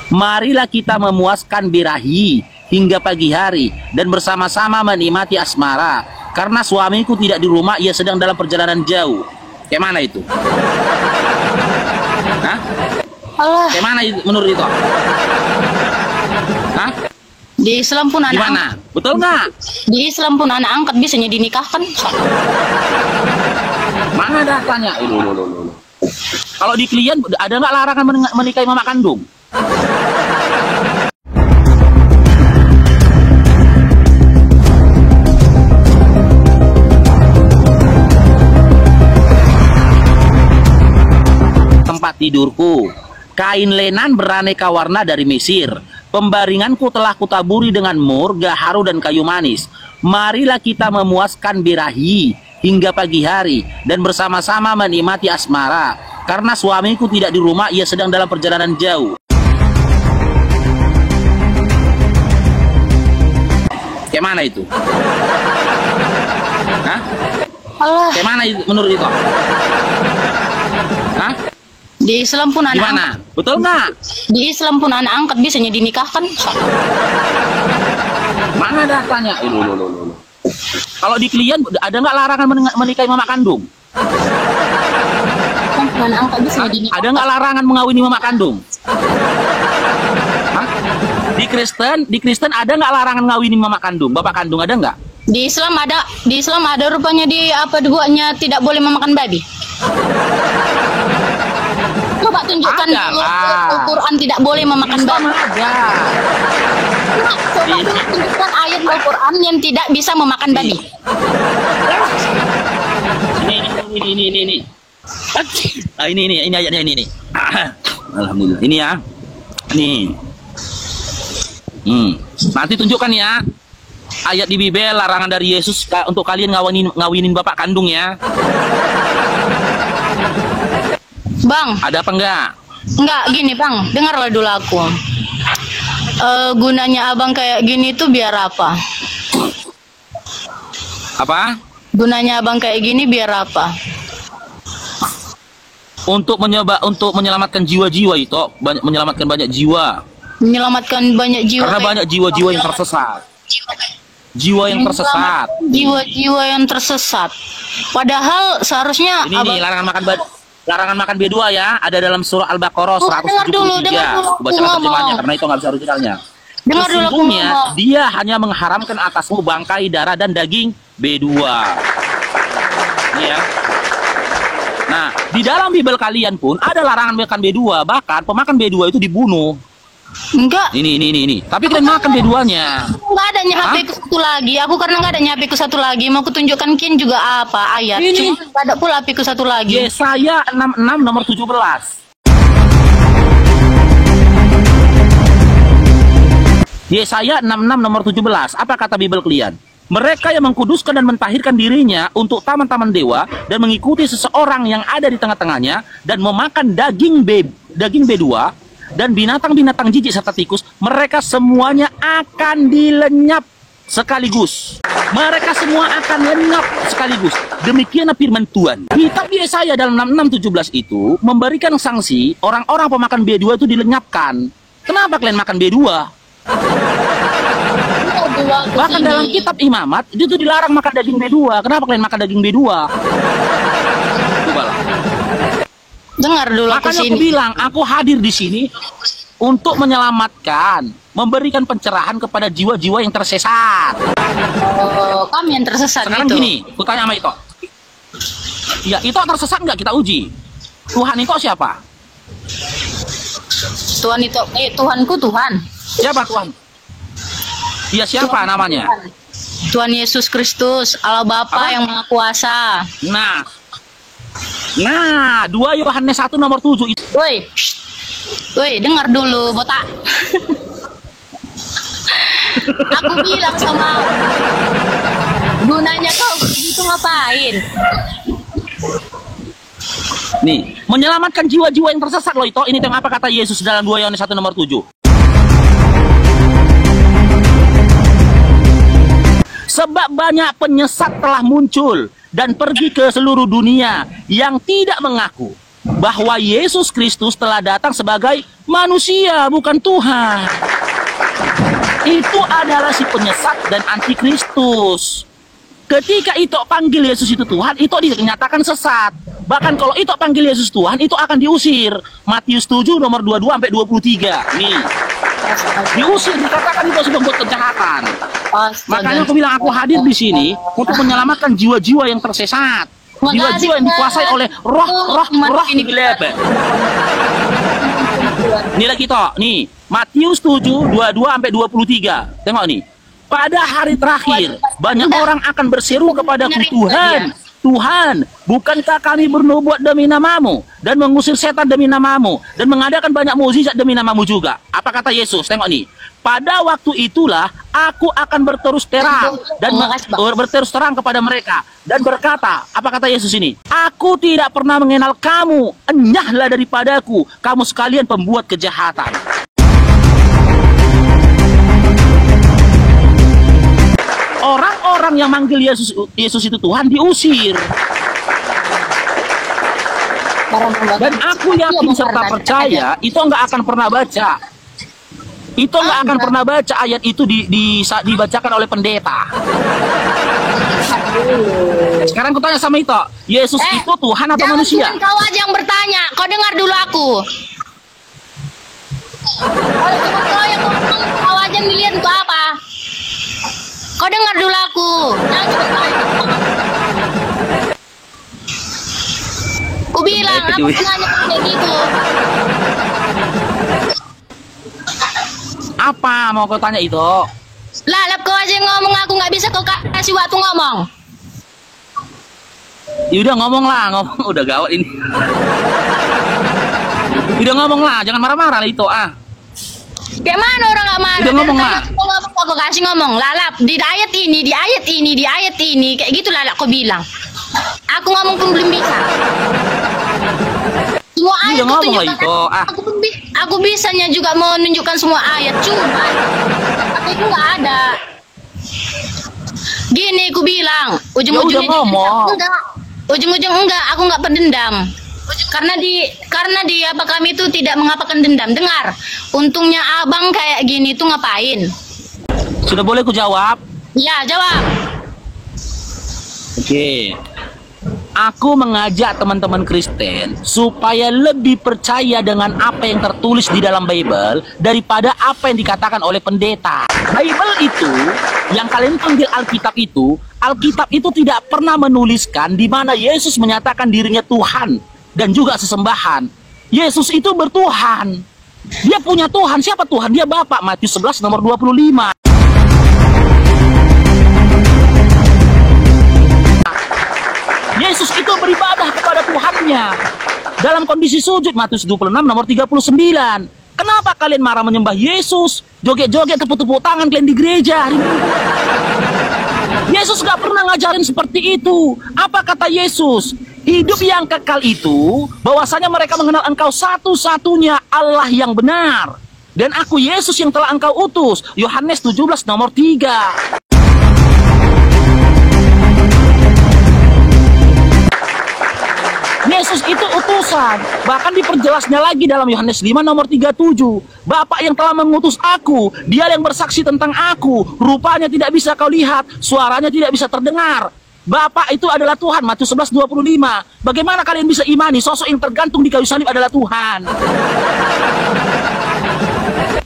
Marilah kita memuaskan birahi hingga pagi hari dan bersama-sama menikmati asmara. Karena suamiku tidak di rumah, ia sedang dalam perjalanan jauh. Kayak mana itu? Hah? Allah. Kayak mana itu, menurut itu? Hah? Di Islam pun anak Gimana? angkat. Betul nggak? Di Islam pun anak angkat bisanya dinikahkan. Mana datanya? Kalau di klien ada nggak larangan menikahi mama kandung? Tempat tidurku, kain lenan beraneka warna dari Mesir. Pembaringanku telah kutaburi dengan mur, gaharu dan kayu manis. Marilah kita memuaskan birahi hingga pagi hari dan bersama-sama menikmati asmara. Karena suamiku tidak di rumah, ia sedang dalam perjalanan jauh. Kayak mana itu? Hah? Allah. Kayak mana itu, menurut itu? Hah? Di Islam pun anak Gimana? angkat. Betul nggak? Di Islam pun anak angkat bisanya dinikahkan. Mana datanya? Kalau di klien ada nggak larangan menikahi mama kandung? Anak angkat bisanya dinikahkan. Ada nggak larangan mengawini mama kandung? Hah? Di Kristen ada nggak larangan ngawini mama kandung, bapak kandung, ada nggak? Di Islam ada rupanya di apa duanya tidak boleh memakan babi. Coba tunjukkan Al-Quran tidak boleh memakan babi. Ada. Coba tunjukkan ayat Al-Quran yang tidak bisa memakan babi. Ini. Ah, ini ayatnya ini. Alhamdulillah. Ini ya. Nih. Nanti tunjukkan ya. Ayat di Bible larangan dari Yesus untuk kalian ngawinin bapak kandung ya. Bang, Ada apa enggak? enggak gini bang, dengarlah dulu aku. Gunanya abang kayak gini tuh biar apa? Apa? Gunanya abang kayak gini biar apa? Untuk menyelamatkan jiwa-jiwa itu, menyelamatkan banyak jiwa. Menyelamatkan banyak jiwa. Karena banyak jiwa-jiwa yang tersesat. Jiwa yang tersesat. Jiwa-jiwa yang tersesat. Padahal seharusnya Ini larangan makan B2 ya, ada dalam surah Al-Baqarah 173. dengar dulu, Aku bacakan terjemahannya karena itu nggak bisa originalnya. Dengar dulu aku Sesungguhnya ngomong. dia hanya mengharamkan atasmu bangkai, darah dan daging B2. Ini ya. Nah, di dalam Bible kalian pun ada larangan makan B2, bahkan pemakan B2 itu dibunuh. Enggak. Ini. Tapi kalian makan B2-nya. Enggak ada HP ku satu lagi. Aku karena enggak ada HP ku satu lagi. Mau kutunjukkan kin juga apa ayat. Ini. Cuma enggak ada pula HP ku satu lagi. Yesaya 66 nomor 17. Yesaya 66 nomor 17. Apa kata Bible kalian? Mereka yang mengkuduskan dan mentahirkan dirinya untuk taman-taman dewa dan mengikuti seseorang yang ada di tengah-tengahnya dan memakan daging B2 dan binatang-binatang jijik serta tikus, mereka semuanya akan dilenyap sekaligus. Mereka semua akan lenyap sekaligus. Demikianlah firman Tuhan. Kitab Yesaya dalam 66:17 itu memberikan sanksi orang-orang pemakan B2 itu dilenyapkan. Kenapa kalian makan B2? Bahkan dalam kitab Imamat itu dilarang makan daging B2. Kenapa kalian makan daging B2? Cobalah. Dengar dulu aku Makanya sini. aku bilang, aku hadir di sini untuk menyelamatkan, memberikan pencerahan kepada jiwa-jiwa yang tersesat. Oh, kami yang tersesat Sekarang itu. gini, aku tanya sama Ito. Ya, Ito tersesat nggak, kita uji. Tuhan Ito siapa? Tuhan itu Tuhanku Tuhan. Siapa Tuhan? Dia siapa namanya? Tuhan Yesus Kristus, Allah Bapa Apa? yang Maha Kuasa. Nah, 2 Yohanes 1 nomor 7 itu. Woi, dengar dulu, botak. Aku bilang sama gunanya kau begitu ngapain? Nih, menyelamatkan jiwa-jiwa yang tersesat loh itu. Ini tentang apa kata Yesus dalam 2 Yohanes 1 nomor 7. Sebab banyak penyesat telah muncul dan pergi ke seluruh dunia yang tidak mengaku bahwa Yesus Kristus telah datang sebagai manusia, bukan Tuhan. Itu adalah si penyesat dan antikristus. Ketika itu panggil Yesus itu Tuhan, itu dinyatakan sesat. Bahkan kalau itu panggil Yesus Tuhan, itu akan diusir. Matius 7 nomor 22 sampai 23. Nih. Diusir, dikatakan itu sudah membuat kejahatan. Makanya aku bilang aku hadir di sini untuk menyelamatkan jiwa-jiwa yang tersesat. Jiwa-jiwa yang dikuasai oleh roh gelap. Ini lagi toh, nih. Matius 7 22 sampai 23. Tengok nih. Pada hari terakhir, banyak orang akan berseru kepadaku, Tuhan, Tuhan, bukankah kami bernubuat demi namamu, dan mengusir setan demi namamu, dan mengadakan banyak mukjizat demi namamu juga? Apa kata Yesus? Tengok nih. Pada waktu itulah, aku akan berterus terang, dan berterus terang kepada mereka, dan berkata, apa kata Yesus ini? Aku tidak pernah mengenal kamu, enyahlah daripadaku, kamu sekalian pembuat kejahatan. Orang-orang yang manggil Yesus itu Tuhan diusir. Dan aku yakin serta percaya itu nggak akan pernah baca. Itu nggak akan pernah baca ayat itu dibacakan oleh pendeta. Sekarang aku tanya sama itu, Yesus itu Tuhan atau manusia? Jangan kau aja yang bertanya, kau dengar dulu aku. Kau yang ngomong, kau aja miliar itu apa? Kau dengar dulu aku. Aku bilang, aku nanya kayak gitu. Apa mau kau tanya itu? Lah, kau aja yang ngomong, aku nggak bisa kau kasih waktu ngomong. Ya udah ngomong lah, ngomong udah gawat ini. Udah ngomong lah, jangan marah-marah lah itu Kayak mana orang gak marah? Udah ngomong lah. Aku kasih ngomong, lalap di ayat ini, di ayat ini, di ayat ini, kayak gitu lalap aku bilang. Aku ngomong pun belum bisa. Semua ayat aku tunjukkan. Aku bisanya juga mau menunjukkan semua ayat, cuma tapi itu nggak ada. Gini aku bilang, ujung-ujungnya ujung-ujung enggak, aku nggak pendendam. Karena di apa kami itu tidak mengapakan dendam. Dengar, untungnya abang kayak gini tuh ngapain? Sudah boleh ku jawab? Ya, jawab. Oke. Aku mengajak teman-teman Kristen supaya lebih percaya dengan apa yang tertulis di dalam Bible daripada apa yang dikatakan oleh pendeta. Bible itu, yang kalian panggil Alkitab itu tidak pernah menuliskan di mana Yesus menyatakan dirinya Tuhan dan juga sesembahan. Yesus itu bertuhan. Dia punya Tuhan. Siapa Tuhan? Dia Bapa. Matius 11 nomor 25. Yesus itu beribadah kepada Tuhannya dalam kondisi sujud. Matius 26 nomor 39. Kenapa kalian marah menyembah Yesus? Joget-joget, tepuk-tepuk tangan kalian di gereja hari Minggu. Yesus gak pernah ngajarin seperti itu. Apa kata Yesus? Hidup yang kekal itu bahwasanya mereka mengenal engkau satu-satunya Allah yang benar, dan aku Yesus yang telah engkau utus. Yohanes 17 nomor 3. Yesus itu utusan. Bahkan diperjelasnya lagi dalam Yohanes 5 nomor 37. Bapa yang telah mengutus aku, dia yang bersaksi tentang aku. Rupanya tidak bisa kau lihat, suaranya tidak bisa terdengar. Bapa itu adalah Tuhan. Matius 11:25. Bagaimana kalian bisa imani sosok yang tergantung di kayu salib adalah Tuhan?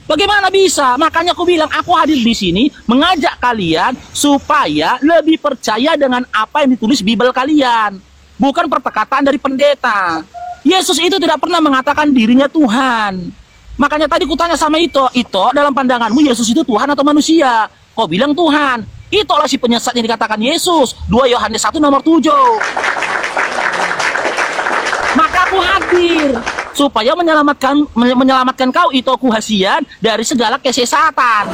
Bagaimana bisa? Makanya aku bilang aku hadir di sini mengajak kalian supaya lebih percaya dengan apa yang ditulis Bible kalian, bukan perkataan dari pendeta. Yesus itu tidak pernah mengatakan dirinya Tuhan. Makanya tadi kutanya sama Ito, dalam pandanganmu Yesus itu Tuhan atau manusia? Kau bilang Tuhan. Itulah si penyesat yang dikatakan Yesus. 2 Yohanes 1 nomor 7. Maka aku hadir supaya menyelamatkan kau itu kuhasian dari segala kesesatan.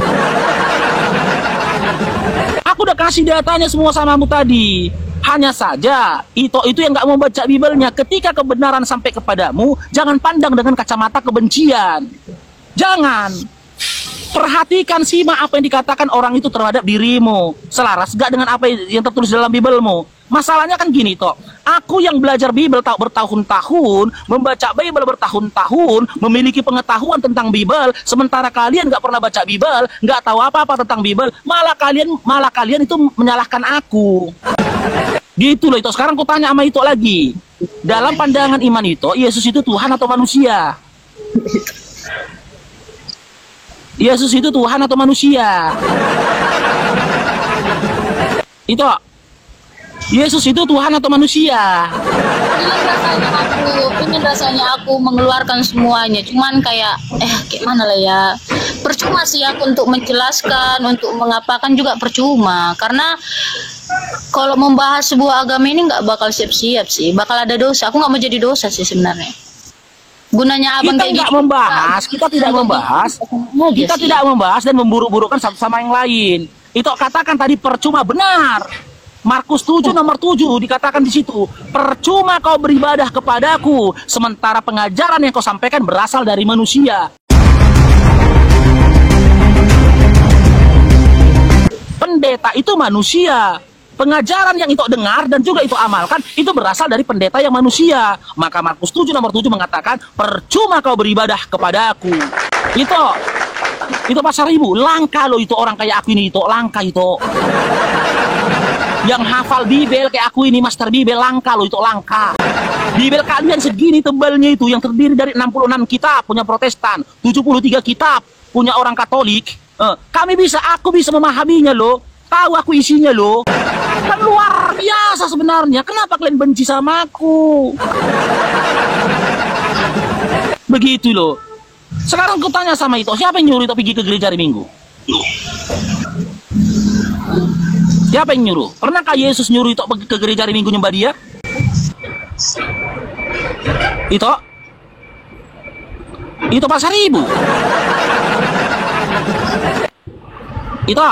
Aku udah kasih datanya semua samamu tadi. Hanya saja itu yang nggak mau baca Biblenya. Ketika kebenaran sampai kepadamu, jangan pandang dengan kacamata kebencian. Jangan. Perhatikan, simak apa yang dikatakan orang itu terhadap dirimu. Selaras gak dengan apa yang tertulis dalam Bibelmu? Masalahnya kan gini toh, aku yang belajar Bibel bertahun-tahun, membaca Bibel bertahun-tahun, memiliki pengetahuan tentang Bibel, sementara kalian gak pernah baca Bibel, gak tahu apa-apa tentang Bibel, malah kalian itu menyalahkan aku. Gitu loh itu. Sekarang aku tanya sama itu lagi. Dalam pandangan iman itu, Yesus itu Tuhan atau manusia? Yesus itu Tuhan atau manusia? Itu Yesus itu Tuhan atau manusia? Ingin rasanya aku mengeluarkan semuanya, cuman kayak mana lah ya, percuma sih aku untuk menjelaskan, untuk mengapakan juga percuma, karena kalau membahas sebuah agama ini nggak bakal siap-siap sih, bakal ada dosa. Aku nggak mau jadi dosa sih sebenarnya. Gunanya abang kita kayak kita tidak membahas dan memburuk-burukkan satu sama yang lain. Itu katakan tadi percuma, benar. Markus 7 nomor 7 dikatakan di situ, percuma kau beribadah kepadaku sementara pengajaran yang kau sampaikan berasal dari manusia. Pendeta itu manusia. Pengajaran yang itu dengar dan juga itu amalkan itu berasal dari pendeta yang manusia. Maka Markus 7 nomor 7 mengatakan, percuma kau beribadah kepadaku. Itu pasar ibu, langka loh itu orang kayak aku ini, itu langka itu. Yang hafal Bibel kayak aku ini, master Bibel, langka loh itu, langka. Bibel kalian segini tebalnya itu, yang terdiri dari 66 kitab punya Protestan, 73 kitab punya orang Katolik. Aku bisa memahaminya loh, tahu aku isinya loh. Kan luar biasa sebenarnya. Kenapa kalian benci sama aku? Begitu loh. Sekarang aku tanya sama itu, siapa yang nyuruh itu pergi ke gereja hari Minggu? Siapa yang nyuruh? Pernahkah Yesus nyuruh itu pergi ke gereja hari Minggu nyembah dia? Itu pasar ibu. Itu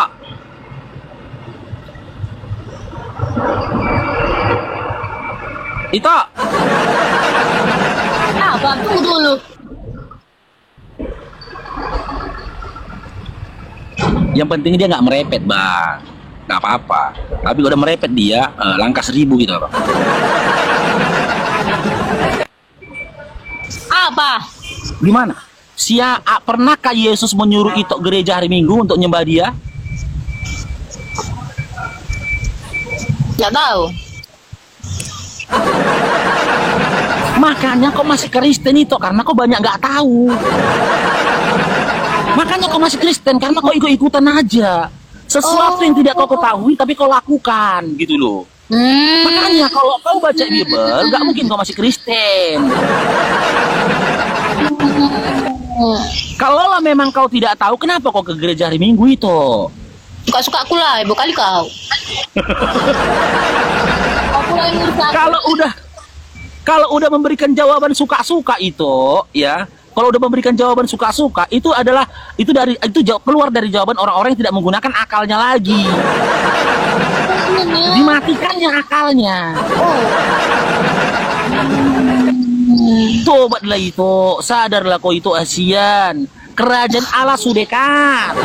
tunggu dulu. Yang penting dia nggak merepet, Bang. Nggak apa-apa. Tapi udah merepet dia, langkah 1000 gitu, Bang. Apa? Gimana? Pernahkah Yesus menyuruh itu gereja hari Minggu untuk nyembah dia? Nggak tahu. Makanya kau masih Kristen itu, karena kau banyak nggak tahu. Makanya kau masih Kristen, karena kau ikut-ikutan aja. Sesuatu yang tidak kau ketahui, tapi kau lakukan, gitu loh. Makanya kalau kau baca Bibel, nggak mungkin kau masih Kristen. Kalau memang kau tidak tahu, kenapa kau ke gereja hari Minggu itu? Suka-suka aku lah, ibu kali kau. Kalau udah memberikan jawaban suka-suka itu, ya. Kalau udah memberikan jawaban suka-suka, itu keluar dari jawaban orang-orang yang tidak menggunakan akalnya lagi. Dimatikannya akalnya. Tobatlah itu, sadarlah kau itu Asian. Kerajaan Allah sudah dekat.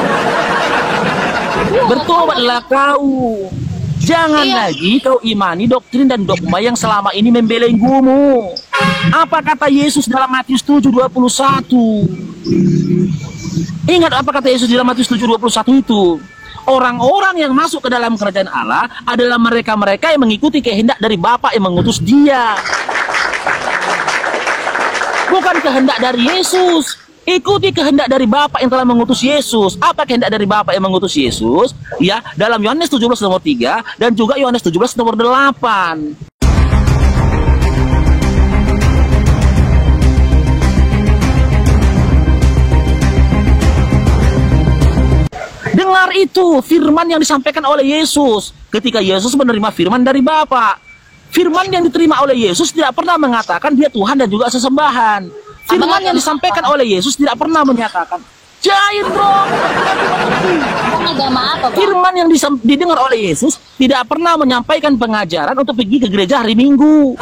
Bertobatlah kau. Jangan lagi kau imani doktrin dan dogma yang selama ini membelenggumu. Apa kata Yesus dalam Matius 7:21? Ingat apa kata Yesus dalam Matius 7:21 itu? Orang-orang yang masuk ke dalam kerajaan Allah adalah mereka-mereka yang mengikuti kehendak dari Bapa yang mengutus dia. Bukan kehendak dari Yesus. Ikuti kehendak dari Bapa yang telah mengutus Yesus. Apa kehendak dari Bapa yang mengutus Yesus? Ya, dalam Yohanes 17 nomor 3 dan juga Yohanes 17 nomor 8. Dengar itu firman yang disampaikan oleh Yesus ketika Yesus menerima firman dari Bapa. Firman yang diterima oleh Yesus tidak pernah mengatakan dia Tuhan dan juga sesembahan. Firman yang disampaikan oleh Yesus tidak pernah menyatakan Jair dong. Agama apa, Bang? Firman yang didengar oleh Yesus tidak pernah menyampaikan pengajaran untuk pergi ke gereja hari Minggu.